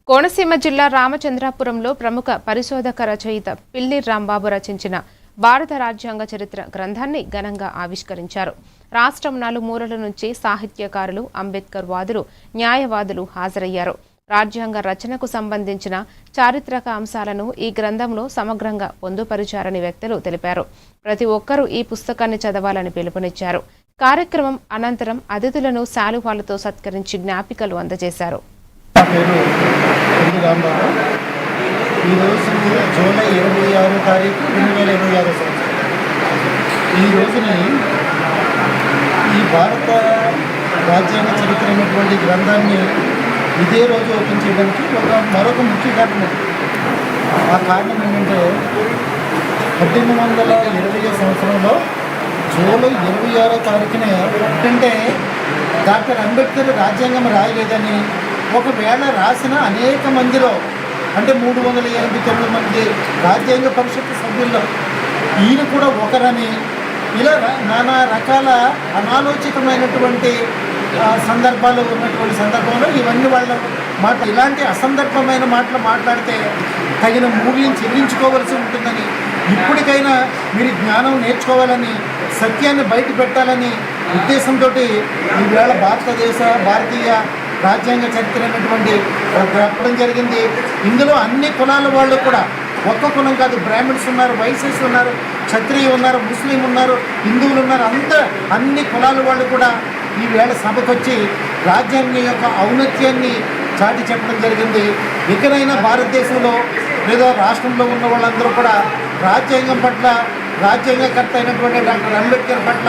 కోనసీమ జిల్లా రామచంద్రాపురంలో ప్రముఖ పరిశోధక రచయిత పిల్లి రాంబాబు రచించిన భారత రాజ్యాంగ చరిత్ర గ్రంథాన్ని ఘనంగా ఆవిష్కరించారు. రాష్ట్రం నలుమూలల నుంచి సాహిత్యకారులు, అంబేద్కర్ వాదులు, న్యాయవాదులు హాజరయ్యారు. రాజ్యాంగ రచనకు సంబంధించిన చారిత్రక అంశాలను ఈ గ్రంథంలో సమగ్రంగా పొందుపరిచారని వ్యక్తులు తెలిపారు. ప్రతి ఒక్కరూ ఈ పుస్తకాన్ని చదవాలని పిలుపునిచ్చారు. కార్యక్రమం అనంతరం అతిథులను శాలువాలతో సత్కరించి జ్ఞాపికలు అందజేశారు. నా పేరు పిల్లి రాంబాబు. ఈరోజు జూలై 26 తారీఖు 2026 సంవత్సరం. ఈ రోజుని ఈ భారత రాజ్యాంగ చరిత్ర అయినటువంటి గ్రంథాన్ని ఇదే రోజు ఓపెన్ చేయడానికి మరొక ముఖ్య కారణం ఉంది. ఆ కారణం ఏంటంటే 1820 సంవత్సరంలో జూలై 26 తారీఖున ఏంటంటే డాక్టర్ అంబేద్కర్ రాజ్యాంగం రాయలేదని, ఒకవేళ రాసిన అనేక మందిలో అంటే 389 మంది రాజ్యాంగ పరిషత్ సభ్యుల్లో ఈయన కూడా ఒకరని, ఇలా నానా రకాల అనాలోచితమైనటువంటి సందర్భాలు ఉన్నటువంటి సందర్భంలో ఇవన్నీ వాళ్ళ ఇలాంటి అసందర్భమైన మాటలు మాట్లాడితే తగిన మూల్యం చెల్లించుకోవలసి ఉంటుందని, ఇప్పటికైనా మీరు జ్ఞానం నేర్చుకోవాలని, సత్యాన్ని బయట పెట్టాలని ఉద్దేశంతో ఈవేళ భారతీయ రాజ్యాంగ చరిత్ర అనేటువంటి చెప్పడం జరిగింది. ఇందులో అన్ని కులాల వాళ్ళు కూడా, ఒక్క కులం కాదు, బ్రాహ్మణ్స్ ఉన్నారు, వైశ్యస్ ఉన్నారు, క్షత్రియ ఉన్నారు, ముస్లిం ఉన్నారు, హిందువులు ఉన్నారు, అన్ని కులాల వాళ్ళు కూడా ఈవేళ సభకు వచ్చి రాజ్యాంగం యొక్క ఔన్నత్యాన్ని చాటి చెప్పడం జరిగింది. ఇకనైనా భారతదేశంలో లేదా రాష్ట్రంలో ఉన్న వాళ్ళందరూ కూడా రాజ్యాంగం పట్ల, రాజ్యాంగకర్త అయినటువంటి డాక్టర్ అంబేద్కర్ పట్ల